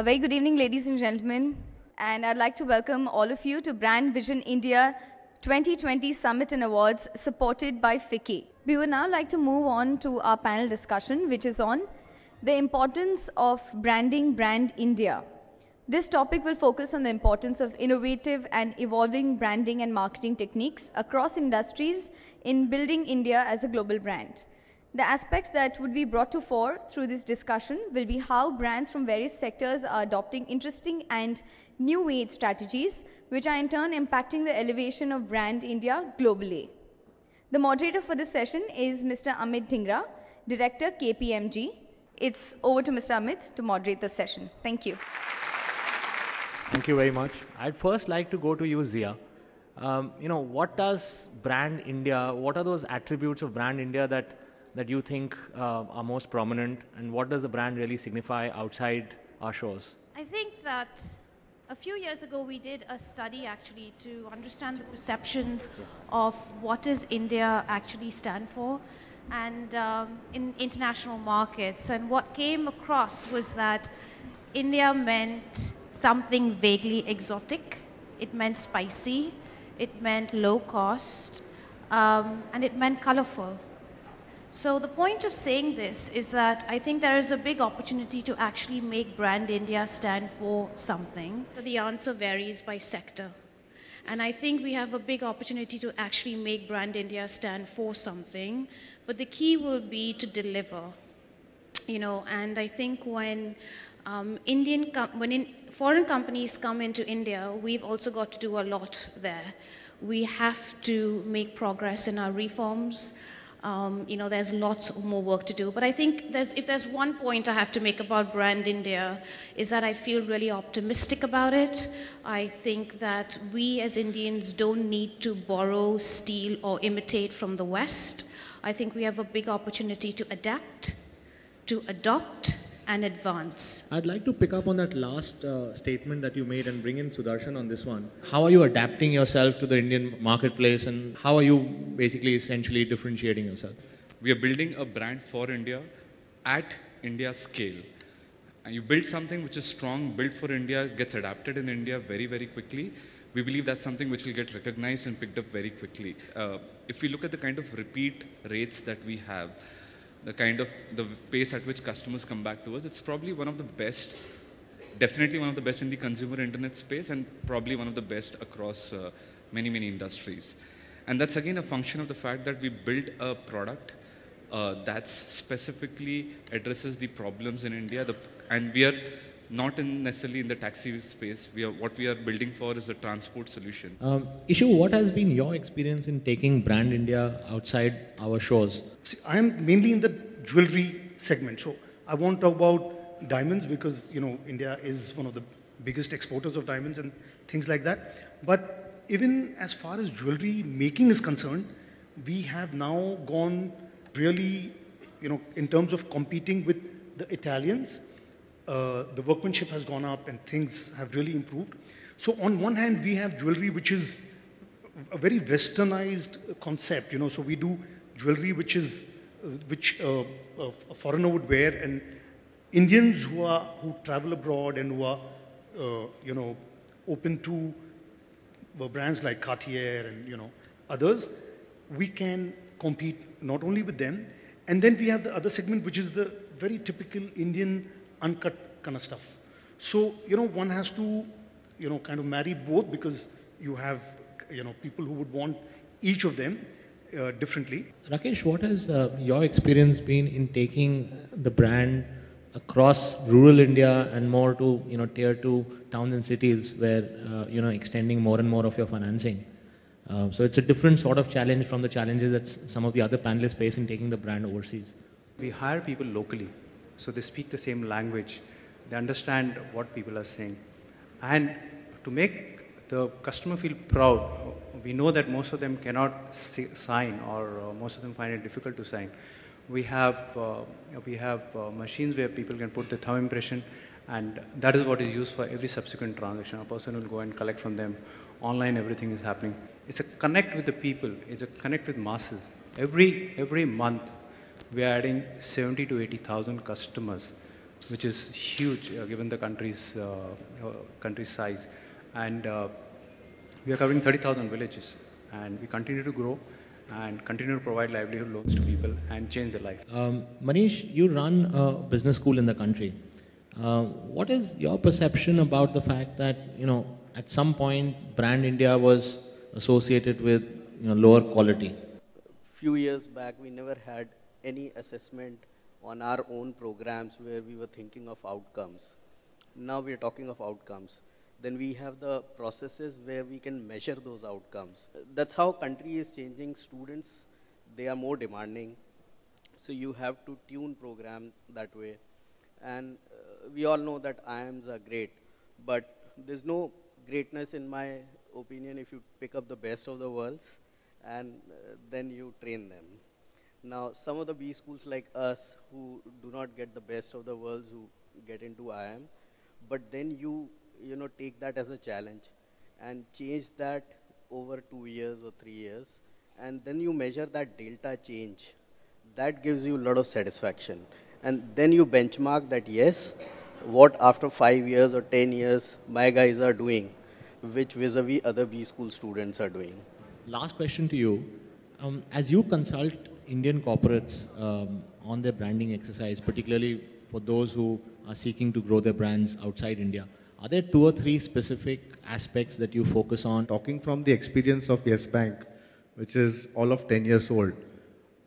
A very good evening, ladies and gentlemen, and I'd like to welcome all of you to Brand Vision India 2020 Summit and Awards supported by FICCI. We would now like to move on to our panel discussion, which is on the importance of branding Brand India. This topic will focus on the importance of innovative and evolving branding and marketing techniques across industries in building India as a global brand. The aspects that would be brought to fore through this discussion will be how brands from various sectors are adopting interesting and new age strategies, which are in turn impacting the elevation of brand India globally. The moderator for this session is Mr. Amit Dhingra, Director KPMG. It's over to Mr. Amit to moderate the session. Thank you. Thank you very much. I'd first like to go to you, Zia. What does Brand India, what are those attributes of Brand India that you think are most prominent, and what does the brand really signify outside our shores? I think that a few years ago we did a study actually to understand the perceptions of what does India actually stand for and in international markets, and what came across was that India meant something vaguely exotic, it meant spicy, it meant low cost, and it meant colorful. So the point of saying this is that I think there is a big opportunity to actually make Brand India stand for something. The answer varies by sector. And I think we have a big opportunity to actually make Brand India stand for something. But the key will be to deliver. And I think when foreign companies come into India, we've also got to do a lot there. We have to make progress in our reforms. There's lots more work to do. But I think if there's one point I have to make about Brand India is that I feel really optimistic about it. I think that we as Indians don't need to borrow, steal, or imitate from the West. I think we have a big opportunity to adapt, to adopt, and advance. I'd like to pick up on that last statement that you made and bring in Sudarshan on this one. How are you adapting yourself to the Indian marketplace, and how are you basically essentially differentiating yourself? We are building a brand for India at India's scale. And you build something which is strong, built for India, gets adapted in India very, very quickly. We believe that's something which will get recognized and picked up very quickly. If we look at the kind of repeat rates that we have, the pace at which customers come back to us, it's probably one of the best, definitely one of the best in the consumer internet space, and probably one of the best across many, many industries. And that's again a function of the fact that we built a product that specifically addresses the problems in India, and we are not necessarily in the taxi space. What we are building for is a transport solution. Ishu, what has been your experience in taking Brand India outside our shores? See, I am mainly in the jewelry segment. So I won't talk about diamonds because, India is one of the biggest exporters of diamonds and things like that. But even as far as jewelry making is concerned, we have now gone really, in terms of competing with the Italians. The workmanship has gone up and things have really improved. So on one hand, we have jewelry which is a very westernized concept, so we do jewelry which a foreigner would wear, and Indians who travel abroad and who are open to brands like Cartier and others, we can compete not only with them. And then we have the other segment, which is the very typical Indian uncut kind of stuff. So, one has to, kind of marry both, because you have, people who would want each of them differently. Rakesh, what has your experience been in taking the brand across rural India and more to, tier 2 towns and cities where, extending more and more of your financing? So it's a different sort of challenge from the challenges that some of the other panelists face in taking the brand overseas. We hire people locally. So they speak the same language, they understand what people are saying. And to make the customer feel proud, we know that most of them cannot sign, or most of them find it difficult to sign. We have machines where people can put the thumb impression, and that is what is used for every subsequent transaction. A person will go and collect from them. Online, everything is happening. It's a connect with the people. It's a connect with masses. Every month, we are adding 70 to 80,000 customers which is huge given the country's size. And we are covering 30,000 villages, and we continue to grow and continue to provide livelihood loans to people and change their life. Manish, you run a business school in the country. What is your perception about the fact that, at some point, Brand India was associated with, lower quality? Few years back, we never had any assessment on our own programs where we were thinking of outcomes. Now we are talking of outcomes. Then we have the processes where we can measure those outcomes. That's how country is changing. Students, they are more demanding. So you have to tune program that way. And we all know that IIMs are great, but there's no greatness in my opinion if you pick up the best of the worlds and then you train them. Now, some of the B schools like us who do not get the best of the worlds who get into IIM, but then you take that as a challenge and change that over 2 years or 3 years, and then you measure that delta change. That gives you a lot of satisfaction. And then you benchmark that, yes, what after 5 years or 10 years my guys are doing, which vis-a-vis other B school students are doing. Last question to you. As you consult Indian corporates on their branding exercise, particularly for those who are seeking to grow their brands outside India, are there 2 or 3 specific aspects that you focus on? Talking from the experience of Yes Bank, which is all of 10 years old,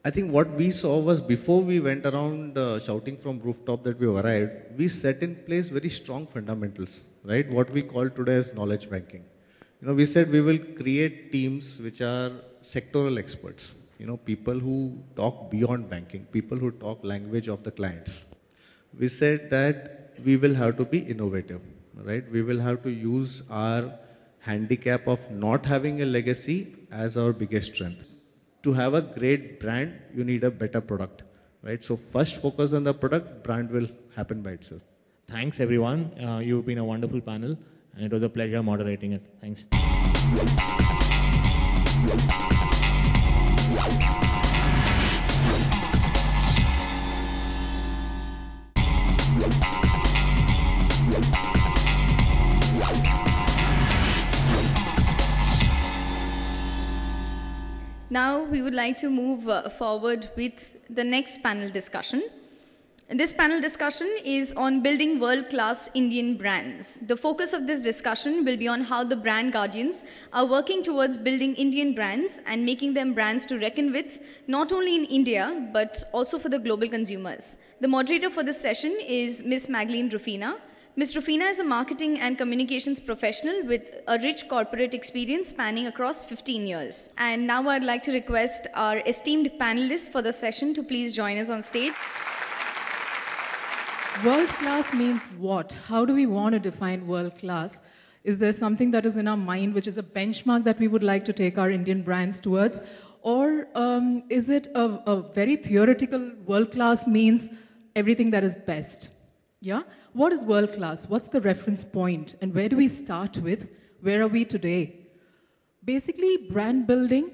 I think what we saw was before we went around shouting from rooftop that we arrived, we set in place very strong fundamentals, right? What we call today as knowledge banking. We said we will create teams which are sectoral experts, people who talk beyond banking, people who talk language of the clients. We said that we will have to be innovative, right? We will have to use our handicap of not having a legacy as our biggest strength. To have a great brand, you need a better product, right? So first focus on the product, brand will happen by itself. Thanks everyone. You've been a wonderful panel and it was a pleasure moderating it. Thanks. Now we would like to move forward with the next panel discussion. This panel discussion is on building world-class Indian brands. The focus of this discussion will be on how the brand guardians are working towards building Indian brands and making them brands to reckon with, not only in India, but also for the global consumers. The moderator for this session is Ms. Magdalene Rufina. Ms. Rufina is a marketing and communications professional with a rich corporate experience spanning across 15 years. And now I'd like to request our esteemed panelists for the session to please join us on stage. World class means what? How do we want to define world class? Is there something that is in our mind which is a benchmark that we would like to take our Indian brands towards? Or is it a very theoretical world class means everything that is best? Yeah? What is world class? What's the reference point? And where do we start with? Where are we today? Basically, brand building,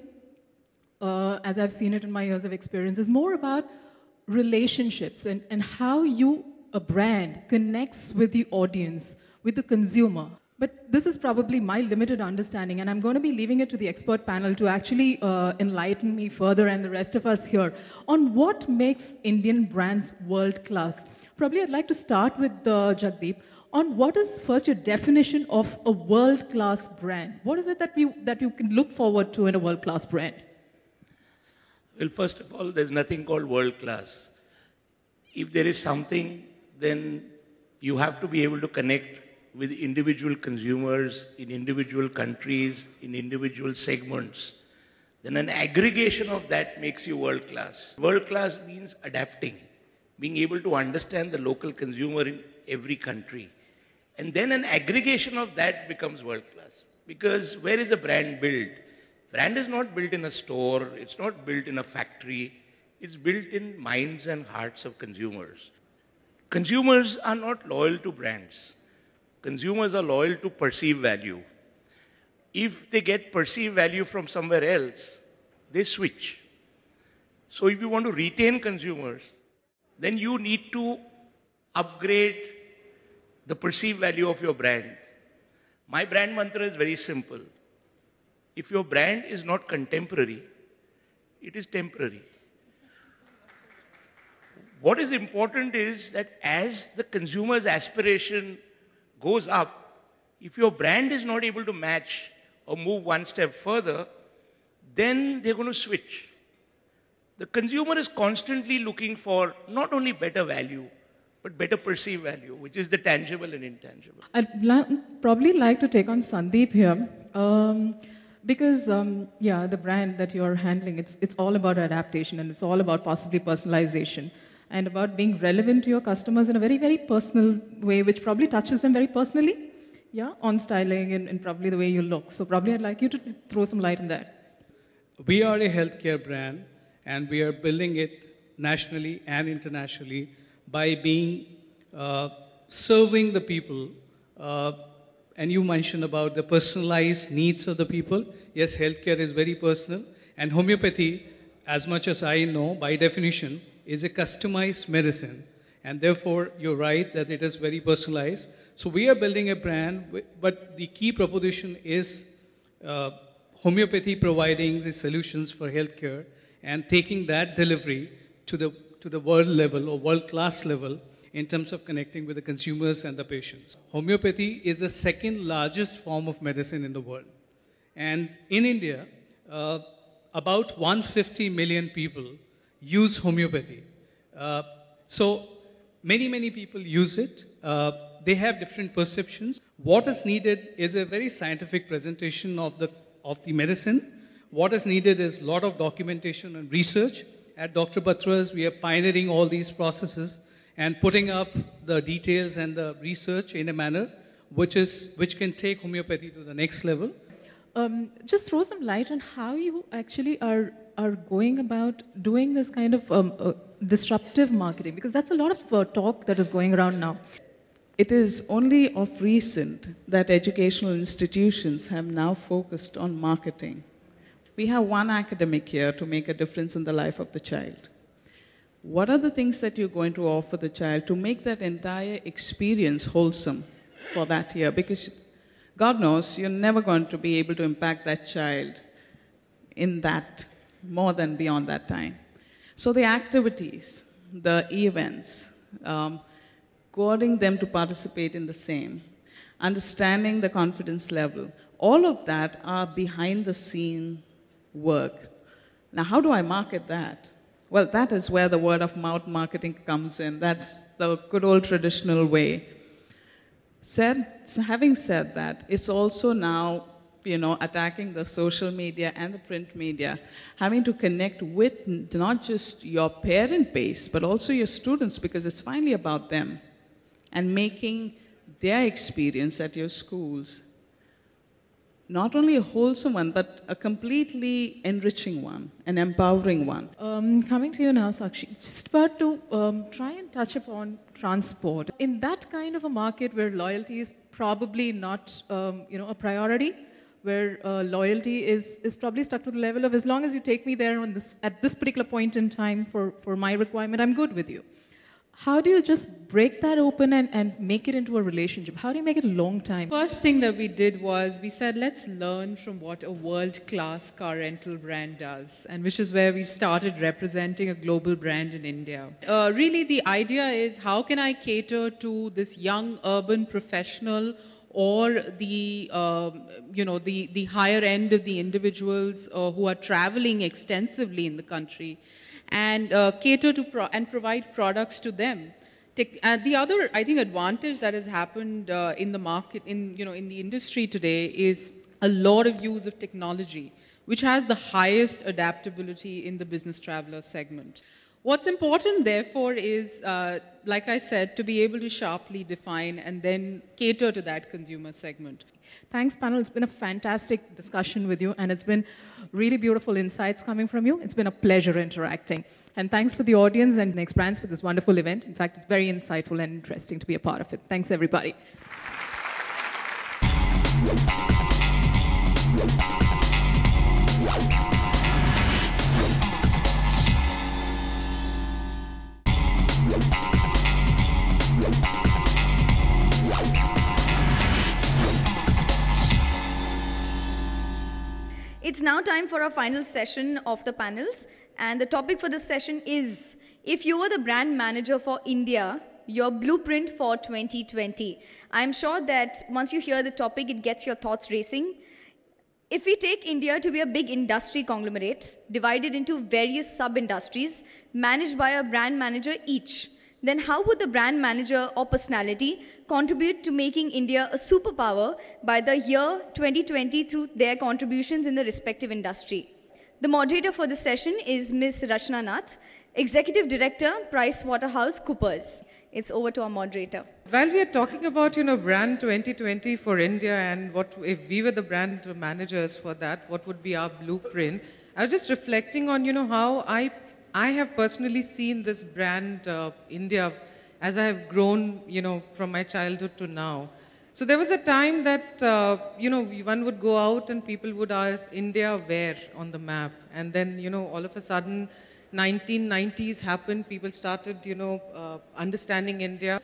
as I've seen it in my years of experience, is more about relationships and how a brand connects with the audience, with the consumer. But this is probably my limited understanding, and I'm going to be leaving it to the expert panel to actually enlighten me further and the rest of us here on what makes Indian brands world-class. Probably I'd like to start with Jagdeep on what is first your definition of a world-class brand. What is it that you can look forward to in a world-class brand? Well, first of all, there's nothing called world-class. If there is something, then you have to be able to connect with individual consumers in individual countries, in individual segments. Then an aggregation of that makes you world-class. World-class means adapting, being able to understand the local consumer in every country. And then an aggregation of that becomes world-class. Because where is a brand built? Brand is not built in a store, it's not built in a factory, it's built in minds and hearts of consumers. Consumers are not loyal to brands. Consumers are loyal to perceived value. If they get perceived value from somewhere else, they switch. So if you want to retain consumers, then you need to upgrade the perceived value of your brand. My brand mantra is very simple. If your brand is not contemporary, it is temporary. What is important is that as the consumer's aspiration goes up, if your brand is not able to match or move one step further, then they're going to switch. The consumer is constantly looking for not only better value, but better perceived value, which is the tangible and intangible. I'd probably like to take on Sandeep here, because yeah, the brand that you're handling, it's all about adaptation, and it's all about possibly personalization, and about being relevant to your customers in a very, very personal way, which probably touches them very personally, yeah, on styling and probably the way you look. So probably I'd like you to throw some light on that. We are a healthcare brand, and we are building it nationally and internationally by being serving the people. And you mentioned about the personalized needs of the people. Yes, healthcare is very personal. And homeopathy, as much as I know, by definition, is a customized medicine. And therefore, you're right that it is very personalized. So we are building a brand, but the key proposition is homeopathy providing the solutions for healthcare and taking that delivery to the world level or world-class level in terms of connecting with the consumers and the patients. Homeopathy is the second largest form of medicine in the world. And in India, about 150 million people use homeopathy. So many people use it. They have different perceptions. What is needed is a very scientific presentation of the medicine. What is needed is a lot of documentation and research. At Dr. Batra's, we are pioneering all these processes and putting up the details and the research in a manner which can take homeopathy to the next level. Just throw some light on how you actually are going about doing this kind of disruptive marketing, because that's a lot of talk that is going around now. It is only of recent that educational institutions have now focused on marketing. We have one academic year to make a difference in the life of the child. What are the things that you're going to offer the child to make that entire experience wholesome for that year? Because God knows you're never going to be able to impact that child in that more than beyond that time. So the activities, the events, courting them to participate in the same, understanding the confidence level, all of that are behind the scene work. Now, how do I market that? Well, that is where the word of mouth marketing comes in. That's the good old traditional way. Having said that, it's also now, attacking the social media and the print media, having to connect with not just your parent base, but also your students, because it's finally about them, and making their experience at your schools not only a wholesome one, but a completely enriching one, an empowering one. Coming to you now, Sakshi, just about to try and touch upon transport. In that kind of a market where loyalty is probably not a priority, where loyalty is probably stuck to the level of, as long as you take me there at this particular point in time for my requirement, I'm good with you. How do you just break that open and make it into a relationship? How do you make it a long time? First thing that we did was we said, let's learn from what a world-class car rental brand does, and which is where we started representing a global brand in India. Really, the idea is, how can I cater to this young urban professional or the the higher end of the individuals who are traveling extensively in the country, and cater to and provide products to them. The other, I think, advantage that has happened in the market, in the industry today, is a lot of use of technology, which has the highest adaptability in the business traveler segment. What's important, therefore, is, like I said, to be able to sharply define and then cater to that consumer segment. Thanks, panel. It's been a fantastic discussion with you, and it's been really beautiful insights coming from you. It's been a pleasure interacting. And thanks for the audience and Next Brands for this wonderful event. In fact, it's very insightful and interesting to be a part of it. Thanks, everybody. It's now time for our final session of the panels. And the topic for this session is, if you were the brand manager for India, your blueprint for 2020. I'm sure that once you hear the topic, it gets your thoughts racing. If we take India to be a big industry conglomerate, divided into various sub-industries, managed by a brand manager each, then how would the brand manager or personality contribute to making India a superpower by the year 2020 through their contributions in the respective industry? The moderator for this session is Ms. Rachna Nath, Executive Director, PricewaterhouseCoopers. It's over to our moderator. While we are talking about, brand 2020 for India and what if we were the brand managers for that, what would be our blueprint? I was just reflecting on, how I have personally seen this brand India as I have grown, from my childhood to now. So there was a time that, one would go out and people would ask India where on the map. And then, all of a sudden, 1990s happened, people started, understanding India.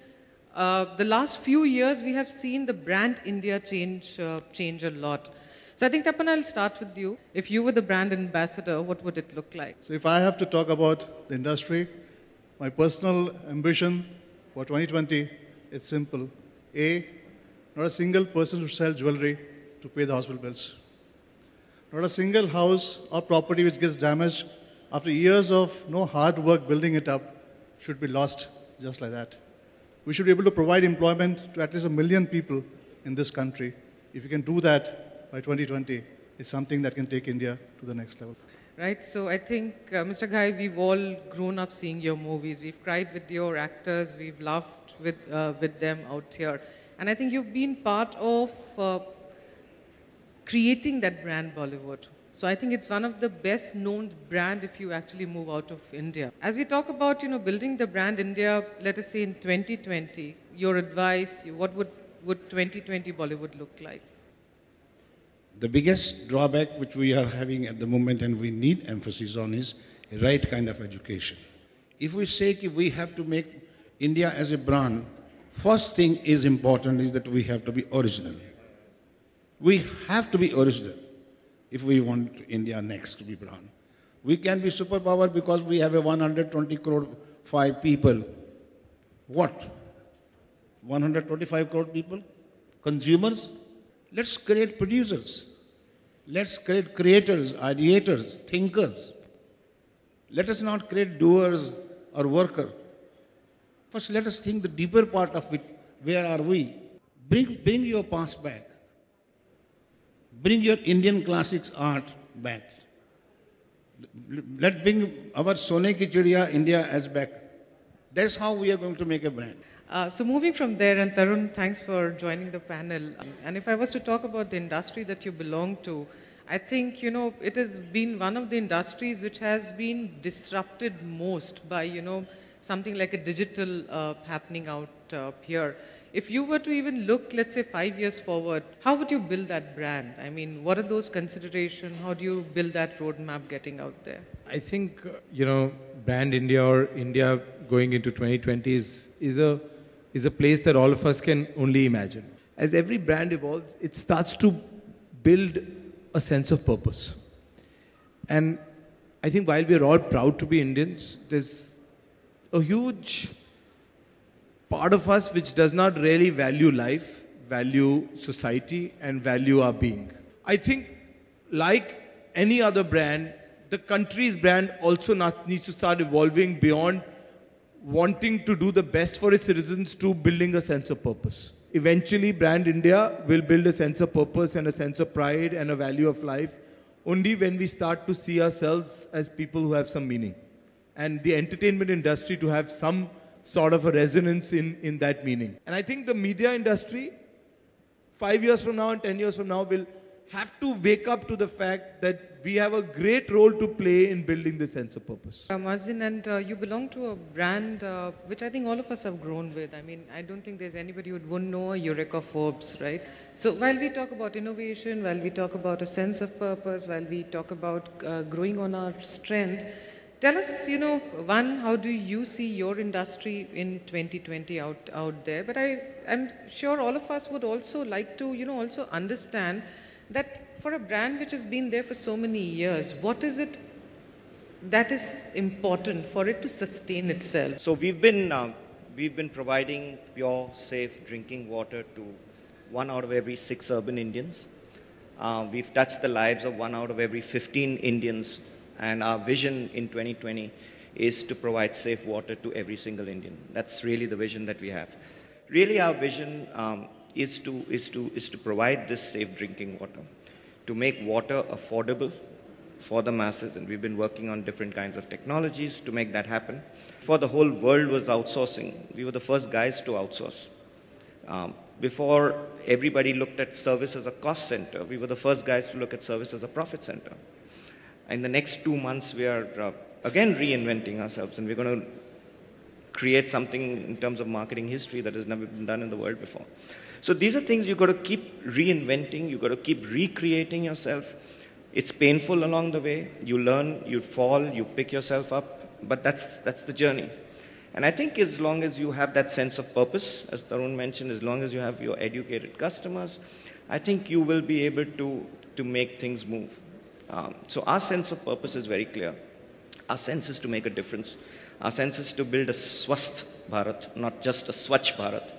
The last few years, we have seen the brand India change a lot. So I think, Tapan, I'll start with you. If you were the brand ambassador, what would it look like? So if I have to talk about the industry, my personal ambition for 2020, it's simple. A, not a single person should sell jewelry to pay the hospital bills. Not a single house or property which gets damaged after years of no hard work building it up should be lost just like that. We should be able to provide employment to at least 1 million people in this country. If we can do that by 2020, it's something that can take India to the next level. Right, so I think, Mr. Ghai, we've all grown up seeing your movies. We've cried with your actors. We've laughed with them out here. And I think you've been part of creating that brand Bollywood. So I think it's one of the best known brand if you actually move out of India. As we talk about, building the brand India, let us say in 2020, your advice, what would 2020 Bollywood look like? The biggest drawback which we are having at the moment and we need emphasis on is a right kind of education. If we say we have to make India as a brand, first thing is important is that we have to be original. We have to be original if we want India next to be brand. We can be superpower because we have a 120 crore 5 people. What? 125 crore people? Consumers? Let's create producers. Let's create creators, ideators, thinkers. Let us not create doers or workers. First, let us think the deeper part of it. Where are we? Bring your past back. Bring your Indian classics art back. Let's bring our Sone Ki Chidiya India as back. That's how we are going to make a brand. So moving from there, and Tarun, thanks for joining the panel. And if I was to talk about the industry that you belong to, I think, it has been one of the industries which has been disrupted most by, something like a digital happening out here. If you were to even look, let's say 5 years forward, how would you build that brand? I mean, what are those considerations? How do you build that roadmap getting out there? I think, brand India or India going into 2020 is a place that all of us can only imagine. As every brand evolves, it starts to build a sense of purpose. And I think while we're all proud to be Indians, there's a huge part of us which does not really value life, value society, and value our being. I think, like any other brand, the country's brand also needs to start evolving beyond wanting to do the best for its citizens to building a sense of purpose. Eventually, brand India will build a sense of purpose and a sense of pride and a value of life only when we start to see ourselves as people who have some meaning. And the entertainment industry to have some sort of a resonance in that meaning. And I think the media industry, 5 years from now and 10 years from now, will have to wake up to the fact that we have a great role to play in building the sense of purpose. Marzin, and you belong to a brand which I think all of us have grown with. I mean, I don't think there's anybody who wouldn't know a Eureka Forbes, right? So while we talk about innovation, while we talk about a sense of purpose, while we talk about growing on our strength, tell us, one, how do you see your industry in 2020 out there? But I'm sure all of us would also like to, also understand that for a brand which has been there for so many years, what is it that is important for it to sustain itself? So we've been providing pure, safe drinking water to 1 out of every 6 urban Indians. We've touched the lives of 1 out of every 15 Indians, and our vision in 2020 is to provide safe water to every single Indian. That's really the vision that we have. Really, our vision is to provide this safe drinking water, to make water affordable for the masses, and we've been working on different kinds of technologies to make that happen. Before the whole world was outsourcing, we were the first guys to outsource. Before everybody looked at service as a cost center, we were the first guys to look at service as a profit center. In the next 2 months, we are again reinventing ourselves, and we're going to create something in terms of marketing history that has never been done in the world before. So these are things you've got to keep reinventing, you've got to keep recreating yourself. It's painful along the way. You learn, you fall, you pick yourself up, but that's the journey. And I think as long as you have that sense of purpose, as Tarun mentioned, as long as you have your educated customers, I think you will be able to make things move. So our sense of purpose is very clear. Our sense is to make a difference. Our sense is to build a Swasth Bharat, not just a Swachh Bharat.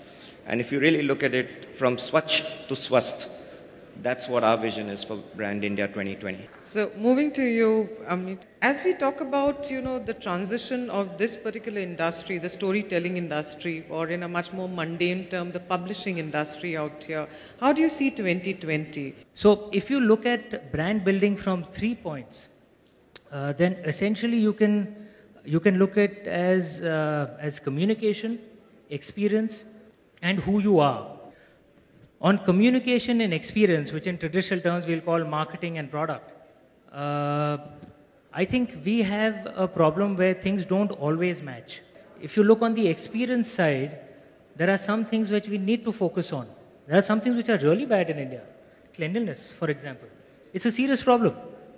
And if you really look at it from Swachh to Swasth, that's what our vision is for Brand India 2020. So moving to you, Amit, as we talk about, the transition of this particular industry, the storytelling industry, or in a much more mundane term, the publishing industry out here, how do you see 2020? So if you look at brand building from 3 points, then essentially you can look at as communication, experience, and who you are. On communication and experience, which in traditional terms we'll call marketing and product, I think we have a problem where things don't always match. If you look on the experience side, there are some things which we need to focus on. There are some things which are really bad in India. Cleanliness, for example. It's a serious problem.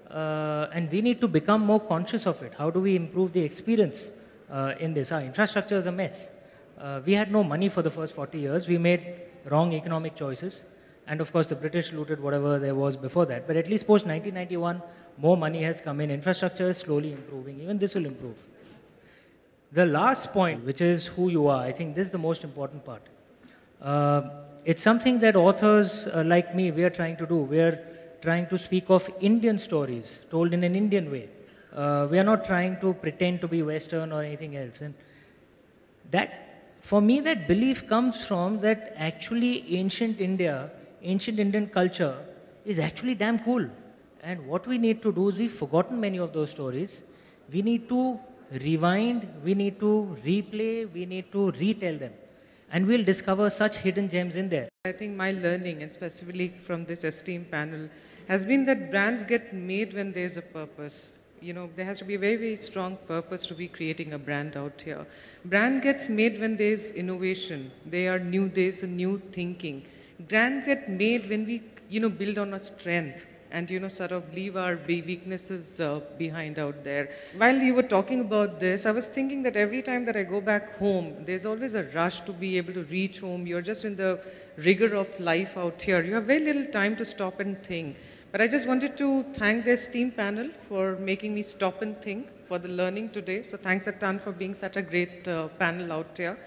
And we need to become more conscious of it. How do we improve the experience in this? Our infrastructure is a mess. We had no money for the first 40 years. We made wrong economic choices. And of course, the British looted whatever there was before that. But at least post 1991, more money has come in. Infrastructure is slowly improving. Even this will improve. The last point, which is who you are, I think this is the most important part. It's something that authors like me, we are trying to do. We are trying to speak of Indian stories told in an Indian way. We are not trying to pretend to be Western or anything else. And that, for me, that belief comes from that actually ancient India, ancient Indian culture is actually damn cool. And what we need to do is we've forgotten many of those stories. We need to rewind, we need to replay, we need to retell them. And we'll discover such hidden gems in there. I think my learning, and specifically from this esteemed panel, has been that brands get made when there's a purpose. There has to be a very, very strong purpose to be creating a brand out here. Brand gets made when there's innovation. There's a new thinking. Brands get made when we, build on our strength and, sort of leave our weaknesses behind out there. While you were talking about this, I was thinking that every time that I go back home, there's always a rush to be able to reach home. You're just in the rigor of life out here. You have very little time to stop and think. But I just wanted to thank the esteemed panel for making me stop and think for the learning today. So thanks a ton for being such a great panel out here.